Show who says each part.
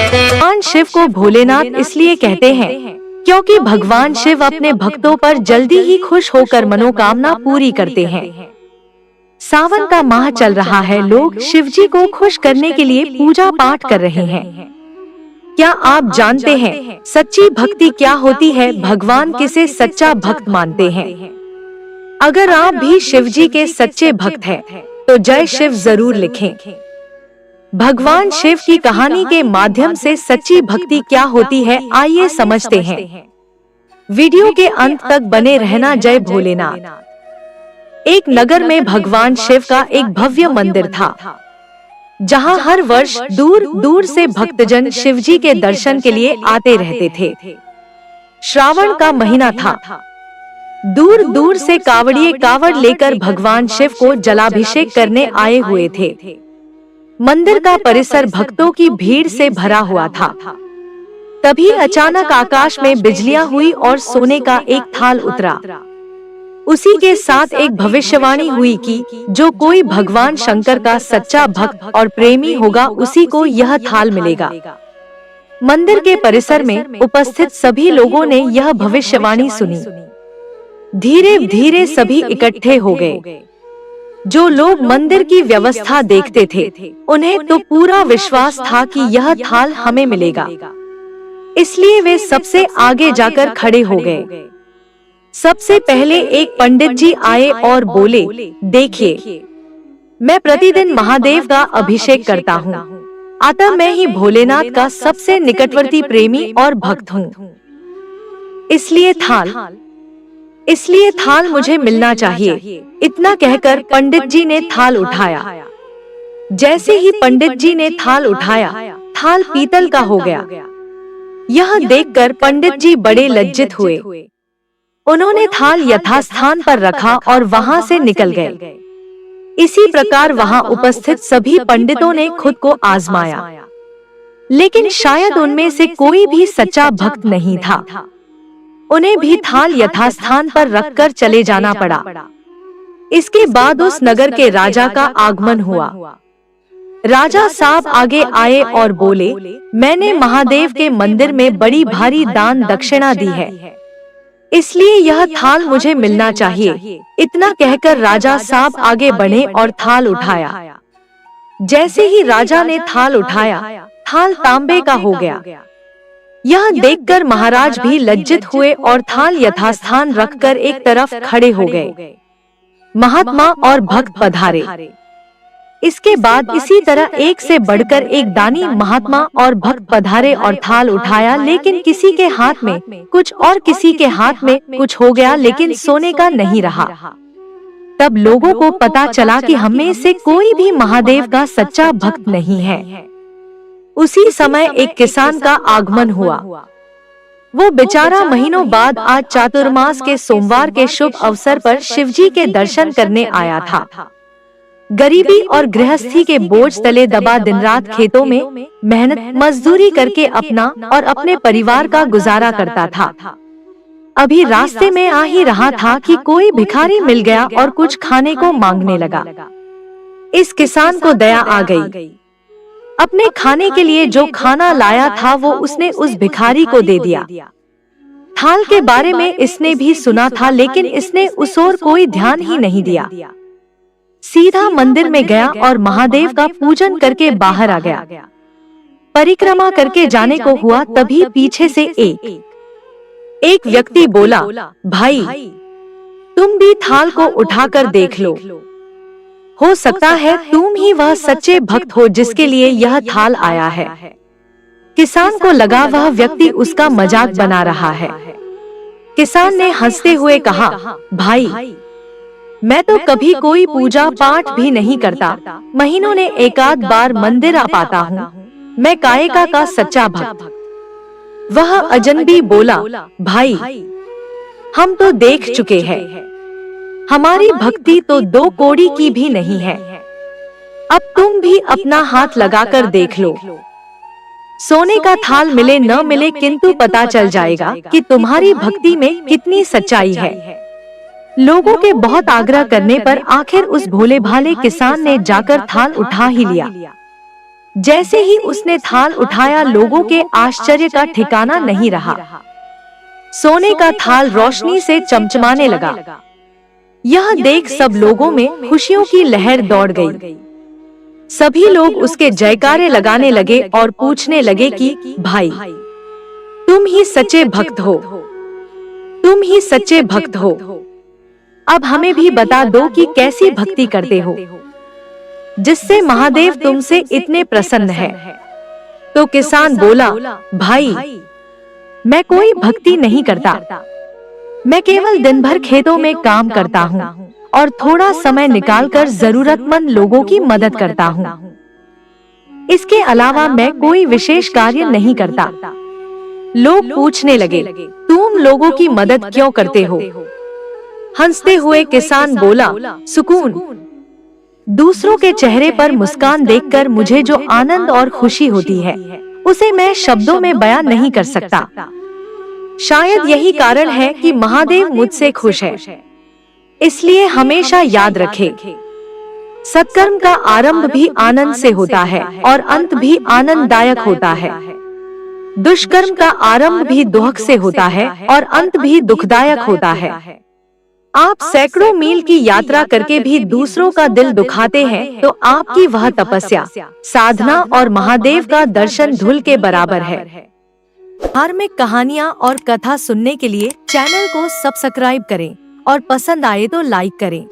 Speaker 1: भगवान शिव को भोलेनाथ इसलिए कहते हैं क्योंकि भगवान शिव अपने भक्तों पर जल्दी ही खुश होकर मनोकामना पूरी करते हैं। सावन का माह चल रहा है, लोग शिव जी को खुश करने के लिए पूजा पाठ कर रहे हैं। क्या आप जानते हैं सच्ची भक्ति क्या होती है? भगवान किसे सच्चा भक्त मानते हैं? अगर आप भी शिव जी के सच्चे भक्त हैं, तो जय शिव जरूर लिखें। भगवान शिव की कहानी के माध्यम से सच्ची भक्ति क्या होती है, आइए समझते हैं। वीडियो के अंत तक बने रहना। जय भोलेनाथ। एक नगर में भगवान शिव का एक भव्य मंदिर था, जहां हर वर्ष दूर दूर से भक्तजन शिव जी के दर्शन के लिए आते रहते थे। श्रावण का महीना था। दूर दूर से कावड़िए कावड़ लेकर भगवान शिव को जलाभिषेक करने आए हुए थे। मंदिर का परिसर भक्तों की भीड़ से भरा हुआ था। तभी अचानक आकाश में बिजलियां हुई और सोने का एक थाल उतरा। उसी के साथ एक भविष्यवाणी हुई कि जो कोई भगवान शंकर का सच्चा भक्त और प्रेमी होगा, उसी को यह थाल मिलेगा। मंदिर के परिसर में उपस्थित सभी लोगों ने यह भविष्यवाणी सुनी। धीरे धीरे सभी इकट्ठे हो गए। जो लोग मंदिर की व्यवस्था देखते थे, उन्हें तो पूरा विश्वास था कि यह थाल हमें मिलेगा, इसलिए वे सबसे आगे जाकर खड़े हो गए। सबसे पहले एक पंडित जी आए और बोले, देखिए, मैं प्रतिदिन महादेव का अभिषेक करता हूँ, अतः मैं ही भोलेनाथ का सबसे निकटवर्ती प्रेमी और भक्त हूँ। इसलिए थाल मुझे मिलना चाहिए। इतना कहकर पंडित जी ने थाल उठाया। जैसे ही पंडित जी ने थाल उठाया, थाल पीतल का हो गया। यह देखकर पंडित जी बड़े लज्जित हुए। उन्होंने थाल यथास्थान पर रखा और वहां से निकल गए। इसी प्रकार वहां उपस्थित सभी पंडितों ने खुद को आजमाया, लेकिन शायद उनमें से कोई भी सच्चा भक्त नहीं था। उन्हें भी थाल यथास्थान पर रखकर चले जाना पड़ा। इसके बाद उस नगर के राजा का आगमन हुआ। राजा साहब आगे आए और बोले, मैंने महादेव के मंदिर में बड़ी भारी दान दक्षिणा दी है, इसलिए यह थाल मुझे मिलना चाहिए। इतना कहकर राजा साहब आगे बढ़े और थाल उठाया। जैसे ही राजा ने थाल उठाया, थाल तांबे का हो गया। यह देखकर महाराज भी लज्जित हुए और थाल यथास्थान रखकर एक तरफ खड़े हो गए। महात्मा और भक्त पधारे। इसके बाद इसी तरह एक से बढ़कर एक दानी महात्मा और भक्त पधारे और थाल उठाया, लेकिन किसी के हाथ में कुछ और किसी के हाथ में कुछ हो गया, लेकिन सोने का नहीं रहा। तब लोगों को पता चला कि हम में से कोई भी महादेव का सच्चा भक्त नहीं है। उसी समय एक किसान का आगमन हुआ। वो बेचारा महीनों बाद आज चातुर्मास के सोमवार के शुभ अवसर पर शिवजी के दर्शन करने आया था। गरीबी और गृहस्थी के बोझ तले दबा दिन रात खेतों में मेहनत मजदूरी करके अपना और अपने परिवार का गुजारा करता था। अभी रास्ते में आ ही रहा था कि कोई भिखारी मिल गया और कुछ खाने को मांगने लगा। इस किसान को दया आ गई। अपने खाने के लिए जो खाना लाया था वो उसने उस भिखारी को दे दिया। थाल के बारे में इसने भी सुना था, लेकिन इसने उस ओर कोई ध्यान ही नहीं दिया। सीधा मंदिर में गया और महादेव का पूजन करके बाहर आ गया। परिक्रमा करके जाने को हुआ, तभी पीछे से एक व्यक्ति बोला, भाई, तुम भी थाल को उठाकर देख लो, हो सकता है तुम ही वह सच्चे भक्त हो जिसके लिए यह थाल आया है। किसान को लगा वह व्यक्ति उसका मजाक बना रहा है। किसान ने हंसते हुए कहा, भाई, मैं तो कभी कोई पूजा पाठ भी नहीं करता, महीनों ने एकाध बार मंदिर आ पाता हूँ, मैं कायका का सच्चा भक्त। वह अजनबी बोला, भाई, हम तो देख चुके हैं, हमारी भक्ति तो 2 कौड़ी की भी नहीं है। अब तुम भी अपना हाथ लगाकर देख लो। सोने का थाल मिले न मिले, किंतु पता चल जाएगा कि तुम्हारी भक्ति में कितनी सच्चाई है। लोगों के बहुत आग्रह करने पर आखिर उस भोले भाले किसान ने जाकर थाल उठा ही लिया। जैसे ही उसने थाल उठाया, लोगों के आश्चर्य का ठिकाना नहीं रहा। सोने का थाल रोशनी से चमचमाने लगा। यह देख सब लोगों में खुशियों की लहर दौड़ गई। सभी लोग उसके जयकारे लगाने लगे और पूछने लगे कि भाई, तुम ही सच्चे भक्त हो, तुम ही सच्चे भक्त हो। अब हमें भी बता दो कि कैसी भक्ति करते हो, जिससे महादेव तुमसे इतने प्रसन्न है। तो किसान बोला, भाई, मैं कोई भक्ति नहीं करता, मैं केवल दिन भर खेतों में काम करता हूँ और थोड़ा समय निकालकर जरूरतमंद लोगों की मदद करता हूँ। इसके अलावा मैं कोई विशेष कार्य नहीं करता। लोग पूछने लगे, तुम लोगों की मदद क्यों करते हो? हंसते हुए किसान बोला, सुकून। दूसरों के चेहरे पर मुस्कान देखकर मुझे जो आनंद और खुशी होती है, उसे मैं शब्दों में बयां नहीं कर सकता। शायद यही कारण है कि महादेव मुझसे खुश है। इसलिए हमेशा याद रखें, सत्कर्म का आरंभ भी आनंद से होता है और अंत भी आनंददायक होता है। दुष्कर्म का आरंभ भी दुख से होता है और अंत भी दुखदायक होता है। आप सैकड़ों मील की यात्रा करके भी दूसरों का दिल दुखाते हैं तो आपकी वह तपस्या, साधना और महादेव का दर्शन धूल के बराबर है। धार्मिक कहानियाँ और कथा सुनने के लिए चैनल को सब्सक्राइब करें और पसंद आए तो लाइक करें।